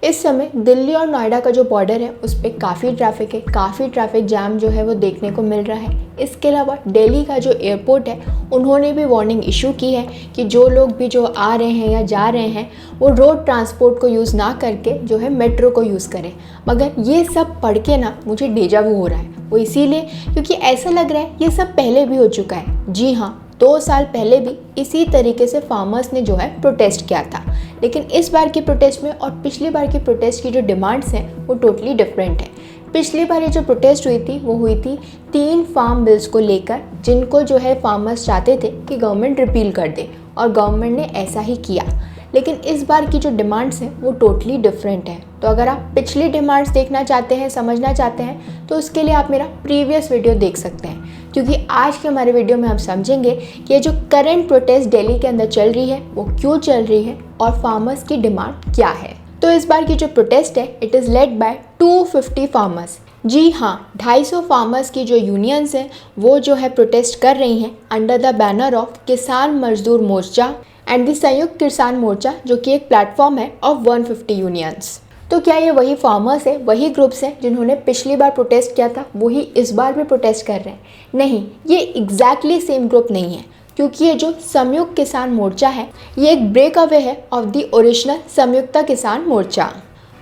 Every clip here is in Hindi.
इस समय दिल्ली और नोएडा का जो बॉर्डर है उस पर काफ़ी ट्रैफिक है, काफ़ी ट्रैफिक जाम जो है वो देखने को मिल रहा है। इसके अलावा दिल्ली का जो एयरपोर्ट है उन्होंने भी वार्निंग इशू की है कि जो लोग भी जो आ रहे हैं या जा रहे हैं वो रोड ट्रांसपोर्ट को यूज़ ना करके जो है मेट्रो को यूज़ करें। मगर ये सब पढ़ के ना मुझे डेजा वू हो रहा है, वो इसीलिए क्योंकि ऐसा लग रहा है ये सब पहले भी हो चुका है। जी हाँ, 2 साल पहले भी इसी तरीके से फार्मर्स ने जो है प्रोटेस्ट किया था, लेकिन इस बार की प्रोटेस्ट में और पिछली बार की प्रोटेस्ट की जो डिमांड्स हैं वो टोटली डिफरेंट है। पिछली बार ये जो प्रोटेस्ट हुई थी वो हुई थी 3 फार्म बिल्स को लेकर, जिनको जो है फार्मर्स चाहते थे कि गवर्नमेंट रिपील कर दे और गवर्नमेंट ने ऐसा ही किया। लेकिन इस बार की जो डिमांड्स हैं वो टोटली डिफरेंट है। तो अगर आप पिछली डिमांड्स देखना चाहते हैं, समझना चाहते हैं, तो उसके लिए आप मेरा प्रीवियस वीडियो देख सकते हैं, क्योंकि आज के हमारे वीडियो में हम समझेंगे कि ये जो करंट प्रोटेस्ट दिल्ली के अंदर चल रही है वो क्यों चल रही है और फार्मर्स की डिमांड क्या है। तो इस बार की जो प्रोटेस्ट है it is led by 250 farmers. जी हाँ, 250 फार्मर्स की जो यूनियंस हैं वो जो है प्रोटेस्ट कर रही हैं अंडर द बैनर ऑफ किसान मजदूर मोर्चा एंड द संयुक्त किसान मोर्चा, जो कि एक प्लेटफॉर्म है ऑफ 150 यूनियंस। तो क्या ये वही फार्मर्स है, वही ग्रुप्स हैं जिन्होंने पिछली बार प्रोटेस्ट किया था, वही इस बार भी प्रोटेस्ट कर रहे हैं? नहीं, ये एग्जैक्टली सेम ग्रुप नहीं है, क्योंकि ये जो संयुक्त किसान मोर्चा है ये एक ब्रेक अवे है ऑफ द ओरिजिनल संयुक्त किसान मोर्चा।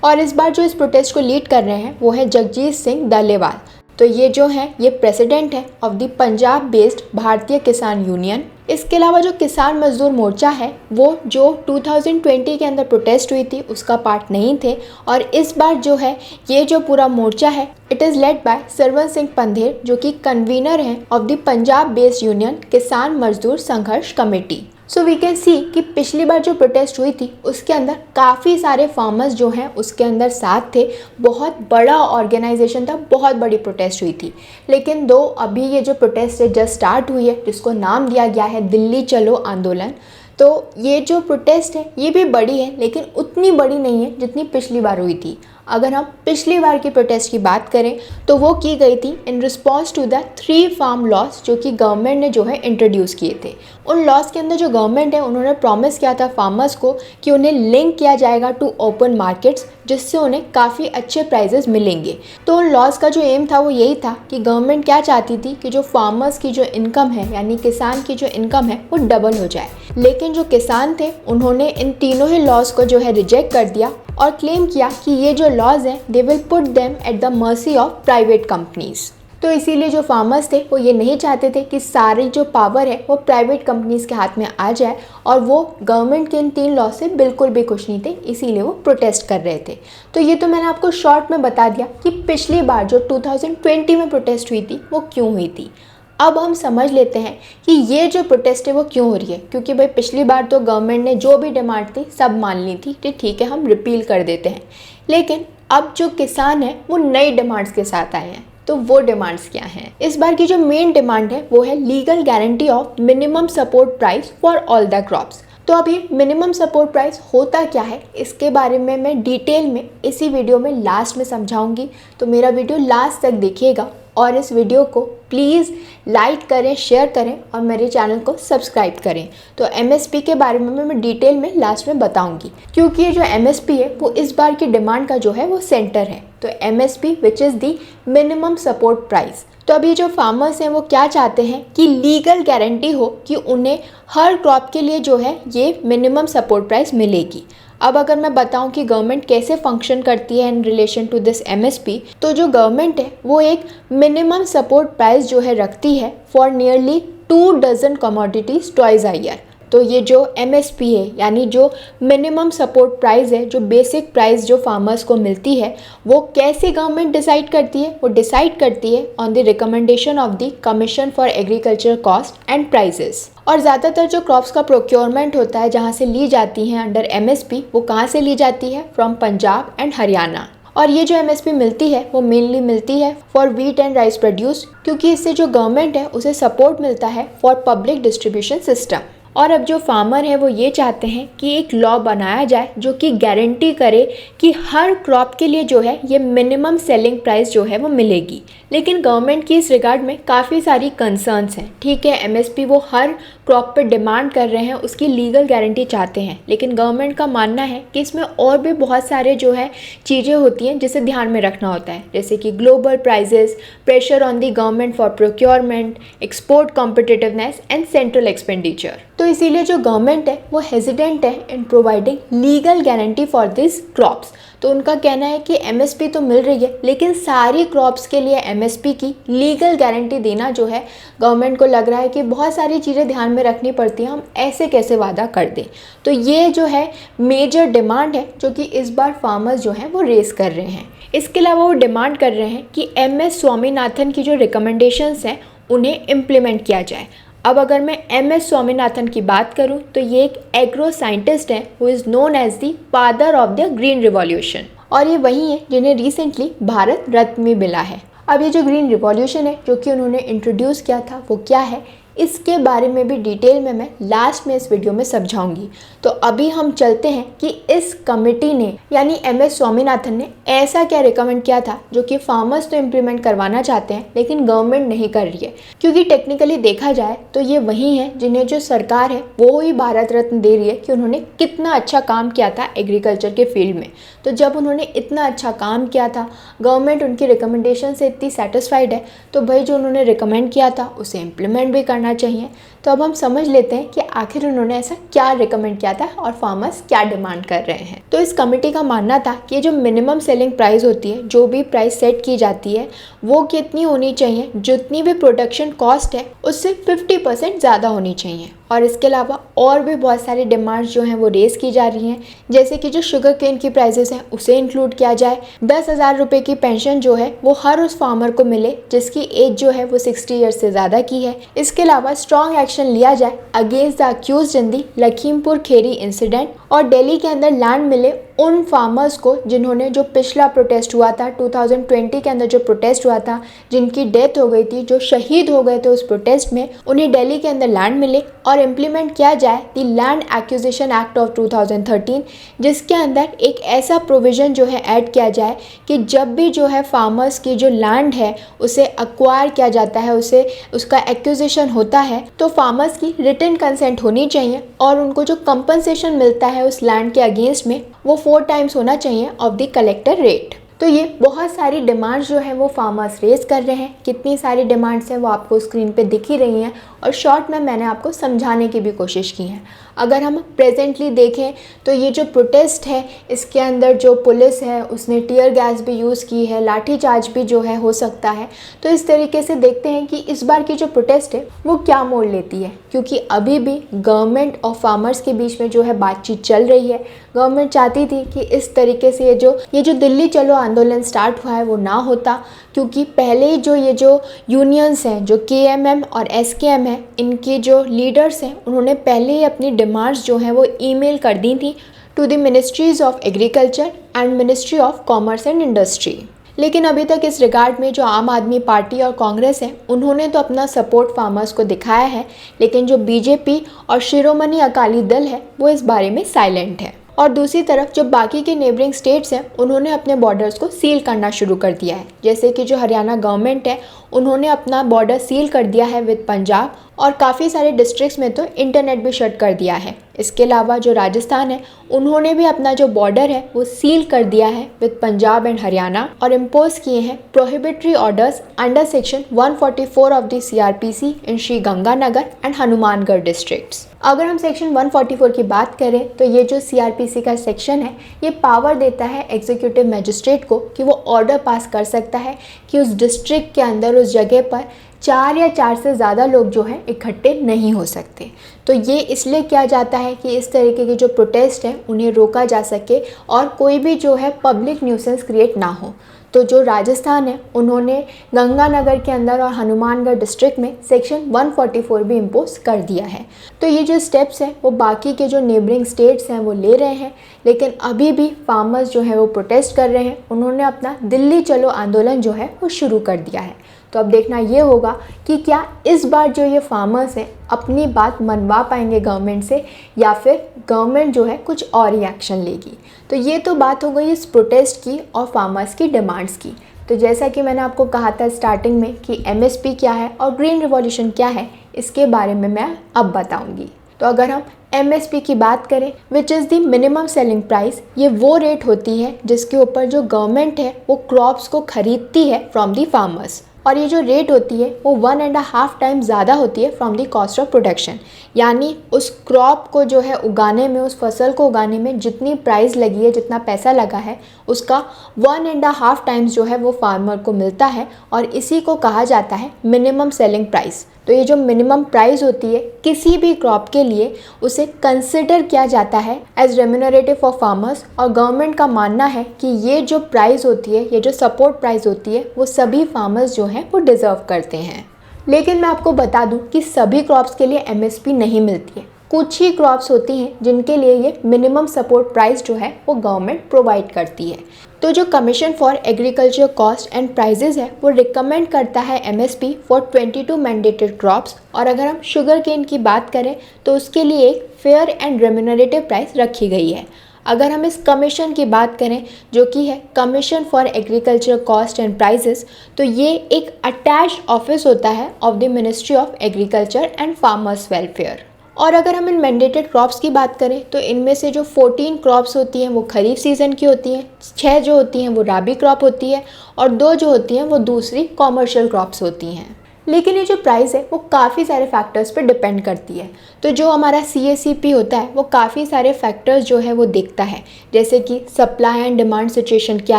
और इस बार जो इस प्रोटेस्ट को लीड कर रहे हैं वो है जगजीत सिंह दालेवाल। तो ये जो है ये प्रेसिडेंट है ऑफ द पंजाब बेस्ड भारतीय किसान यूनियन। इसके अलावा जो किसान मजदूर मोर्चा है वो जो 2020 के अंदर प्रोटेस्ट हुई थी उसका पार्ट नहीं थे, और इस बार जो है ये जो पूरा मोर्चा है it is led by Sarwan Singh Pandher, जो कि कन्वीनर हैं of the Punjab based union Kisan Mazdoor Sangharsh committee. So we can see कि पिछली बार जो प्रोटेस्ट हुई थी उसके अंदर काफ़ी सारे फार्मर्स जो हैं उसके अंदर साथ थे, बहुत बड़ा ऑर्गेनाइजेशन था, बहुत बड़ी प्रोटेस्ट हुई थी। लेकिन दो अभी ये जो प्रोटेस्ट है जस्ट स्टार्ट हुई है, जिसको नाम दिया गया है दिल्ली चलो आंदोलन, तो ये जो प्रोटेस्ट है ये भी बड़ी है लेकिन उतनी बड़ी नहीं है जितनी पिछली बार हुई थी। अगर हम पिछली बार की प्रोटेस्ट की बात करें तो वो की गई थी in response to the 3 farm laws जो कि गवर्नमेंट ने जो है इंट्रोड्यूस किए थे। उन लॉस के अंदर जो गवर्नमेंट है उन्होंने प्रॉमिस किया था फार्मर्स को कि उन्हें लिंक किया जाएगा टू ओपन मार्केट्स, जिससे उन्हें काफ़ी अच्छे प्राइजेस मिलेंगे। तो उन लॉस का जो एम था वो यही था कि गवर्नमेंट क्या चाहती थी कि जो फार्मर्स की जो इनकम है यानी किसान की जो इनकम है वो डबल हो जाए। लेकिन जो किसान थे उन्होंने इन तीनों ही लॉस को जो है रिजेक्ट कर दिया और क्लेम किया कि ये जो लॉज हैं they will put them at the mercy of private companies. तो इसीलिए जो फार्मर्स थे वो ये नहीं चाहते थे कि सारी जो पावर है वो प्राइवेट कंपनीज के हाथ में आ जाए, और वो गवर्नमेंट के इन 3 लॉ से बिल्कुल भी खुश नहीं थे, इसीलिए वो प्रोटेस्ट कर रहे थे। तो ये तो मैंने आपको शॉर्ट में बता दिया कि पिछली बार जो 2020 में प्रोटेस्ट हुई थी वो क्यों हुई थी। अब हम समझ लेते हैं कि ये जो प्रोटेस्ट है वो क्यों हो रही है, क्योंकि भाई पिछली बार तो गवर्नमेंट ने जो भी डिमांड थी सब मान ली थी कि ठीक है हम रिपील कर देते हैं। लेकिन अब जो किसान है वो नई डिमांड्स के साथ आए हैं। तो वो डिमांड्स क्या हैं? इस बार की जो मेन डिमांड है वो है legal guarantee of minimum support price for all the crops. तो अभी मिनिमम सपोर्ट प्राइस होता क्या है इसके बारे में मैं डिटेल में इसी वीडियो में लास्ट में समझाऊंगी, तो मेरा वीडियो लास्ट तक देखिएगा और इस वीडियो को प्लीज़ लाइक करें, शेयर करें और मेरे चैनल को सब्सक्राइब करें। तो एमएसपी के बारे में मैं डिटेल में लास्ट में बताऊंगी, क्योंकि ये जो एमएसपी है वो इस बार की डिमांड का जो है वो सेंटर है। तो MSP which is the minimum support price. तो अभी जो फार्मर्स हैं वो क्या चाहते हैं कि लीगल गारंटी हो कि उन्हें हर क्रॉप के लिए जो है ये मिनिमम सपोर्ट प्राइस मिलेगी। अब अगर मैं बताऊं कि गवर्नमेंट कैसे फंक्शन करती है in relation to this MSP, तो जो गवर्नमेंट है वो एक मिनिमम सपोर्ट प्राइस जो है रखती है for nearly 2 dozen commodities twice a year. तो ये जो एमएसपी है यानी जो मिनिमम सपोर्ट प्राइस है, जो बेसिक प्राइस जो फार्मर्स को मिलती है, वो कैसे गवर्नमेंट डिसाइड करती है? वो डिसाइड करती है on the recommendation of the commission for agriculture cost and prices. और ज़्यादातर जो क्रॉप्स का प्रोक्योरमेंट होता है जहाँ से ली जाती हैं अंडर एमएसपी, वो कहाँ से ली जाती है? From Punjab and Haryana. और ये जो एमएसपी मिलती है वो मेनली मिलती है for wheat and rice produce, क्योंकि इससे जो गवर्नमेंट है उसे सपोर्ट मिलता है फॉर पब्लिक डिस्ट्रीब्यूशन सिस्टम। और अब जो फार्मर है वो ये चाहते हैं कि एक लॉ बनाया जाए जो कि गारंटी करे कि हर क्रॉप के लिए जो है ये मिनिमम सेलिंग प्राइस जो है वो मिलेगी। लेकिन गवर्नमेंट की इस रिगार्ड में काफ़ी सारी कंसर्न्स हैं। ठीक है, एमएसपी वो हर क्रॉप पे डिमांड कर रहे हैं उसकी लीगल गारंटी चाहते हैं, लेकिन गवर्नमेंट का मानना है कि इसमें और भी बहुत सारे जो है चीज़ें होती हैं जिसे ध्यान में रखना होता है, जैसे कि global prices, pressure on the government for procurement, export competitiveness and central expenditure. तो इसीलिए जो गवर्नमेंट है वो हेजिडेंट है in providing legal guarantee for this crops. तो उनका कहना है कि एमएसपी तो मिल रही है, लेकिन सारी क्रॉप्स के लिए एमएसपी की लीगल गारंटी देना जो है गवर्नमेंट को लग रहा है कि बहुत सारी चीज़ें ध्यान में रखनी पड़ती हैं, हम ऐसे कैसे वादा कर दें। तो ये जो है मेजर डिमांड है जो कि इस बार फार्मर्स जो हैं वो रेस कर रहे हैं। इसके अलावा वो डिमांड कर रहे हैं कि एमएस स्वामीनाथन की जो रिकमेंडेशंस हैं उन्हें इम्प्लीमेंट किया जाए। अब अगर मैं एमएस स्वामीनाथन की बात करूं तो ये एक एग्रो साइंटिस्ट हैं who is known as the father of the green revolution, और ये वही हैं जिन्हें रिसेंटली भारत रत्न भी मिला है। अब ये जो ग्रीन रिवॉल्यूशन है जो कि उन्होंने इंट्रोड्यूस किया था वो क्या है, इसके बारे में भी डिटेल में मैं लास्ट में इस वीडियो में समझाऊंगी। तो अभी हम चलते हैं कि इस कमेटी ने यानी एमएस स्वामीनाथन ने ऐसा क्या रिकमेंड किया था जो कि फार्मर्स तो इम्प्लीमेंट करवाना चाहते हैं लेकिन गवर्नमेंट नहीं कर रही है। क्योंकि टेक्निकली देखा जाए तो ये वही हैं जिन्हें जो सरकार है वो ही भारत रत्न दे रही है कि उन्होंने कितना अच्छा काम किया था एग्रीकल्चर के फील्ड में। तो जब उन्होंने इतना अच्छा काम किया था, गवर्नमेंट उनकी रिकमेंडेशन से इतनी सेटिस्फाइड है, तो भाई जो उन्होंने रिकमेंड किया था उसे इम्प्लीमेंट भी करना चाहिए। तो अब हम समझ लेते हैं कि आखिर उन्होंने ऐसा क्या रिकमेंड किया था और फार्मर्स क्या डिमांड कर रहे हैं। तो इस कमेटी का मानना था कि जो मिनिमम सेलिंग प्राइस होती है, जो भी प्राइस सेट की जाती है, वो कितनी होनी चाहिए, जितनी भी प्रोडक्शन कॉस्ट है उससे 50% ज़्यादा होनी चाहिए। और इसके अलावा और भी बहुत सारी डिमांड्स जो हैं वो रेस की जा रही हैं, जैसे कि जो शुगर केन की प्राइसेस हैं उसे इंक्लूड किया जाए, 10,000 रुपये की पेंशन जो है वो हर उस फार्मर को मिले जिसकी एज जो है वो 60 ईयर्स से ज़्यादा की है। इसके अलावा स्ट्रॉन्ग एक्शन लिया जाए against the accused in the Lakhimpur Kheri incident, और दिल्ली के अंदर लैंड मिले उन फार्मर्स को जिन्होंने जो पिछला प्रोटेस्ट हुआ था 2020 के अंदर जो प्रोटेस्ट हुआ था, जिनकी डेथ हो गई थी, जो शहीद हो गए थे उस प्रोटेस्ट में, उन्हें दिल्ली के अंदर लैंड मिले। और इम्प्लीमेंट किया जाए the land acquisition act of 2013, जिसके अंदर एक ऐसा प्रोविज़न जो है ऐड किया जाए कि जब भी जो है फार्मर्स की जो लैंड है उसे एक्वायर किया जाता है, उसे उसका एक्विजिशन होता है, तो फार्मर्स की रिटन कंसेंट होनी चाहिए और उनको जो कंपनसेशन मिलता है उस लैंड के अगेंस्ट में वो 4 टाइम्स होना चाहिए ऑफ द कलेक्टर रेट। तो ये बहुत सारी डिमांड्स जो है वो फार्मर्स रेस कर रहे हैं। कितनी सारी डिमांड्स हैं वो आपको स्क्रीन पे दिख ही रही हैं और शॉर्ट में मैंने आपको समझाने की भी कोशिश की है। अगर हम प्रेजेंटली देखें तो ये जो प्रोटेस्ट है इसके अंदर जो पुलिस है उसने टीयर गैस भी यूज़ की है, लाठीचार्ज भी जो है हो सकता है। तो इस तरीके से देखते हैं कि इस बार की जो प्रोटेस्ट है वो क्या मोड़ लेती है, क्योंकि अभी भी गवर्नमेंट और फार्मर्स के बीच में जो है बातचीत चल रही है। गवर्नमेंट चाहती थी कि इस तरीके से ये जो दिल्ली चलो आंदोलन स्टार्ट हुआ है वो ना होता, क्योंकि पहले ही जो ये जो यूनियंस हैं, जो केएमएम और एसकेएम है, इनके जो लीडर्स हैं उन्होंने पहले ही अपनी डिमांड्स जो हैं वो ईमेल कर दी थी to the ministries of agriculture and ministry of commerce and industry. लेकिन अभी तक इस रिगार्ड में जो आम आदमी पार्टी और कांग्रेस है उन्होंने तो अपना सपोर्ट फार्मर्स को दिखाया है, लेकिन जो बीजेपी और शिरोमणि अकाली दल है वो इस बारे में साइलेंट है। और दूसरी तरफ जो बाकी के नेबरिंग स्टेट्स हैं उन्होंने अपने बॉर्डर्स को सील करना शुरू कर दिया है। जैसे कि जो हरियाणा गवर्नमेंट है उन्होंने अपना बॉर्डर सील कर दिया है विद पंजाब, और काफ़ी सारे डिस्ट्रिक्ट्स में तो इंटरनेट भी शट कर दिया है। इसके अलावा जो राजस्थान है उन्होंने भी अपना जो बॉर्डर है वो सील कर दिया है विद पंजाब एंड हरियाणा, और इम्पोज किए हैं prohibitory orders under section 144 of the CrPC in Shri Ganganagar and Hanumangarh districts. अगर हम सेक्शन 144 की बात करें तो ये जो सीआरपीसी का सेक्शन है ये पावर देता है एग्जीक्यूटिव मजिस्ट्रेट को कि वो ऑर्डर पास कर सकता है कि उस डिस्ट्रिक्ट के अंदर, उस जगह पर 4 या 4 से ज़्यादा लोग जो हैं इकट्ठे नहीं हो सकते। तो ये इसलिए किया जाता है कि इस तरीके के जो प्रोटेस्ट हैं उन्हें रोका जा सके और कोई भी जो है पब्लिक न्यूसेंस क्रिएट ना हो। तो जो राजस्थान है उन्होंने गंगानगर के अंदर और हनुमानगढ़ डिस्ट्रिक्ट में सेक्शन 144 भी इम्पोज कर दिया है। तो ये जो स्टेप्स हैं वो बाकी के जो नेबरिंग स्टेट्स हैं वो ले रहे हैं, लेकिन अभी भी फार्मर्स जो है वो प्रोटेस्ट कर रहे हैं। उन्होंने अपना दिल्ली चलो आंदोलन जो है वो शुरू कर दिया है। तो अब देखना ये होगा कि क्या इस बार जो ये फार्मर्स हैं अपनी बात मनवा पाएंगे गवर्नमेंट से, या फिर गवर्नमेंट जो है कुछ और ही एक्शन लेगी। तो ये तो बात हो गई इस प्रोटेस्ट की और फार्मर्स की डिमांड्स की। तो जैसा कि मैंने आपको कहा था स्टार्टिंग में कि एमएसपी क्या है और ग्रीन रिवॉल्यूशन क्या है, इसके बारे में मैं अब बताऊंगी। तो अगर हम MSP की बात करें, which is the minimum selling price, ये वो रेट होती है जिसके ऊपर जो गवर्नमेंट है वो क्रॉप्स को खरीदती है फ्रॉम दी फार्मर्स। और ये जो रेट होती है वो 1.5 टाइम ज़्यादा होती है from the cost of production. यानी उस क्रॉप को जो है उगाने में, उस फसल को उगाने में जितनी प्राइस लगी है, जितना पैसा लगा है, उसका 1.5 टाइम्स जो है वो फार्मर को मिलता है। और इसी को कहा जाता है मिनिमम सेलिंग प्राइस। तो ये जो मिनिमम प्राइस होती है किसी भी क्रॉप के लिए, उसे कंसिडर किया जाता है एज रेम्यूनरेटिव फॉर फार्मर्स। और गवर्नमेंट का मानना है कि ये जो प्राइस होती है, ये जो सपोर्ट प्राइस होती है, वो सभी फार्मर्स जो हैं वो डिज़र्व करते हैं। लेकिन मैं आपको बता दूं कि सभी क्रॉप्स के लिए MSP नहीं मिलती है। कुछ ही क्रॉप्स होती हैं जिनके लिए ये मिनिमम सपोर्ट प्राइस जो है वो गवर्नमेंट प्रोवाइड करती है। तो जो commission for agriculture cost and prices है वो रिकमेंड करता है MSP फॉर 22 मैंडेटेड क्रॉप्स। और अगर हम शुगर केन की बात करें तो उसके लिए एक फेयर एंड रेम्यूनरेटिव प्राइस रखी गई है। अगर हम इस कमीशन की बात करें जो कि है commission for agriculture cost and prices, तो ये एक अटैच्ड ऑफिस होता है of the ministry of agriculture and farmers welfare. और अगर हम इन मैंडेटेड क्रॉप्स की बात करें तो इनमें से जो 14 क्रॉप्स होती हैं वो खरीफ सीज़न की होती हैं, 6 जो होती हैं वो राबी क्रॉप होती है और 2 जो होती हैं वो दूसरी कॉमर्शियल क्रॉप्स होती हैं। लेकिन ये जो प्राइस है वो काफ़ी सारे फैक्टर्स पे डिपेंड करती है। तो जो हमारा CACP होता है वो काफ़ी सारे फैक्टर्स जो है वो देखता है, जैसे कि सप्लाई एंड डिमांड सिचुएशन क्या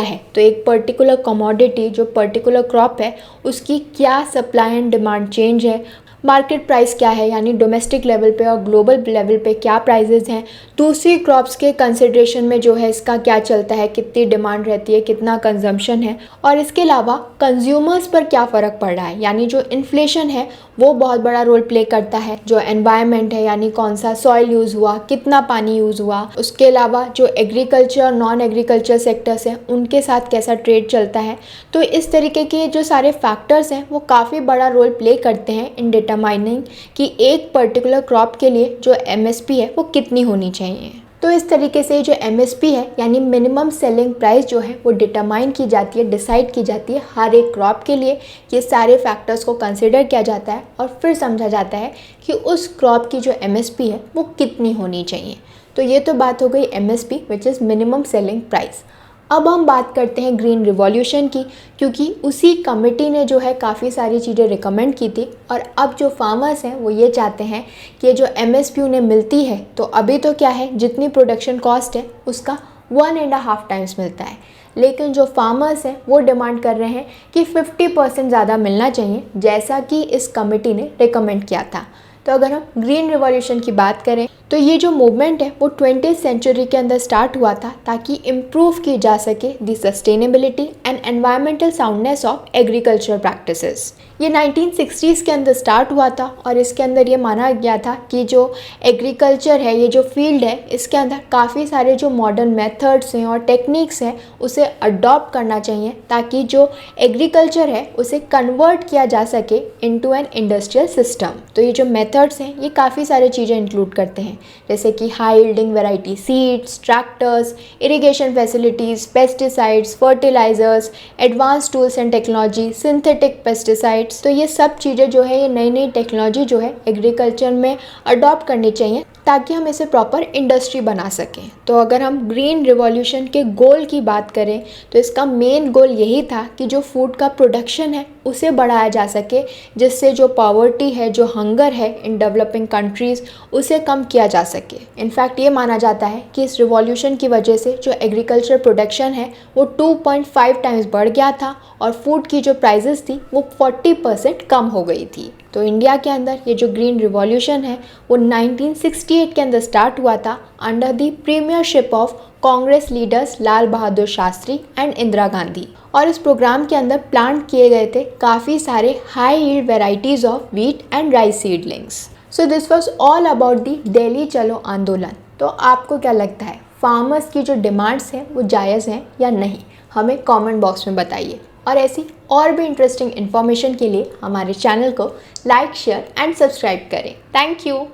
है। तो एक पर्टिकुलर कमोडिटी, जो पर्टिकुलर क्रॉप है, उसकी क्या सप्लाई एंड डिमांड चेंज है, मार्केट प्राइस क्या है, यानी डोमेस्टिक लेवल पे और ग्लोबल लेवल पे क्या प्राइजेज़ हैं, दूसरी क्रॉप्स के कंसिड्रेशन में जो है इसका क्या चलता है, कितनी डिमांड रहती है, कितना कंजम्पशन है, और इसके अलावा कंज्यूमर्स पर क्या फ़र्क पड़ रहा है, यानी जो इन्फ्लेशन है वो बहुत बड़ा रोल प्ले करता है। जो एनवायरनमेंट है, यानी कौन सा सॉइल यूज़ हुआ, कितना पानी यूज़ हुआ, उसके अलावा जो एग्रीकल्चर और नॉन एग्रीकल्चर सेक्टर्स हैं उनके साथ कैसा ट्रेड चलता है। तो इस तरीके के जो सारे फैक्टर्स हैं वो काफ़ी बड़ा रोल प्ले करते हैं इन डिटरमाइनिंग कि एक पर्टिकुलर क्रॉप के लिए जो MSP है वो कितनी होनी चाहिए। तो इस तरीके से जो MSP है यानी मिनिमम सेलिंग प्राइस जो है वो डिटरमाइन की जाती है, डिसाइड की जाती है हर एक क्रॉप के लिए। ये सारे फैक्टर्स को कंसिडर किया जाता है और फिर समझा जाता है कि उस क्रॉप की जो MSP है वो कितनी होनी चाहिए। तो ये तो बात हो गई MSP which is minimum selling price. अब हम बात करते हैं ग्रीन रिवॉल्यूशन की, क्योंकि उसी कमेटी ने जो है काफ़ी सारी चीज़ें रिकमेंड की थी। और अब जो फार्मर्स हैं वो ये चाहते हैं कि जो MSP उन्हें मिलती है, तो अभी तो क्या है, जितनी प्रोडक्शन कॉस्ट है उसका 1.5 टाइम्स मिलता है। लेकिन जो फार्मर्स हैं वो डिमांड कर रहे हैं कि 50% ज़्यादा मिलना चाहिए, जैसा कि इस कमेटी ने रिकमेंड किया था। तो अगर हम ग्रीन रिवॉल्यूशन की बात करें तो ये जो मूवमेंट है वो 20th सेंचुरी के अंदर स्टार्ट हुआ था ताकि इम्प्रूव की जा सके the sustainability and environmental soundness of agriculture practices. ये 1960s के अंदर स्टार्ट हुआ था और इसके अंदर ये माना गया था कि जो एग्रीकल्चर है, ये जो फील्ड है, इसके अंदर काफ़ी सारे जो मॉडर्न मेथड्स हैं और टेक्निक्स हैं उसे अडॉप्ट करना चाहिए ताकि जो एग्रीकल्चर है उसे कन्वर्ट किया जा सके इनटू एन इंडस्ट्रियल सिस्टम। तो ये जो मेथड्स हैं ये काफ़ी सारी चीज़ें इंक्लूड करते हैं, जैसे कि high yielding variety seeds, tractors, irrigation facilities, pesticides, fertilizers, advance tools and technology, synthetic pesticides. तो ये सब चीज़ें जो है, ये नई नई टेक्नोलॉजी जो है एग्रीकल्चर में अडॉप्ट करनी चाहिए ताकि हम इसे प्रॉपर इंडस्ट्री बना सकें। तो अगर हम ग्रीन रिवॉल्यूशन के गोल की बात करें तो इसका मेन गोल यही था कि जो फूड का प्रोडक्शन है उसे बढ़ाया जा सके, जिससे जो पॉवर्टी है, जो हंगर है इन डेवलपिंग कंट्रीज़, उसे कम किया जा सके। इनफैक्ट ये माना जाता है कि इस रिवॉल्यूशन की वजह से जो एग्रीकल्चर प्रोडक्शन है वो 2.5 टाइम्स बढ़ गया था और फूड की जो प्राइसेस थी वो 40% कम हो गई थी। तो इंडिया के अंदर ये जो ग्रीन रिवॉल्यूशन है वो 1968 के अंदर स्टार्ट हुआ था under the Premiership of Congress leaders Lal Bahadur Shastri and Indira Gandhi. और इस प्रोग्राम के अंदर प्लांट किए गए थे काफ़ी सारे high yield varieties of wheat and rice seedlings. So this was all about the Delhi चलो आंदोलन। तो आपको क्या लगता है, फार्मर्स की जो डिमांड्स हैं वो जायज़ हैं या नहीं? हमें कमेंट बॉक्स में बताइए। और ऐसी और भी इंटरेस्टिंग इन्फॉर्मेशन के लिए हमारे चैनल को लाइक, शेयर एंड सब्सक्राइब करें। Thank you.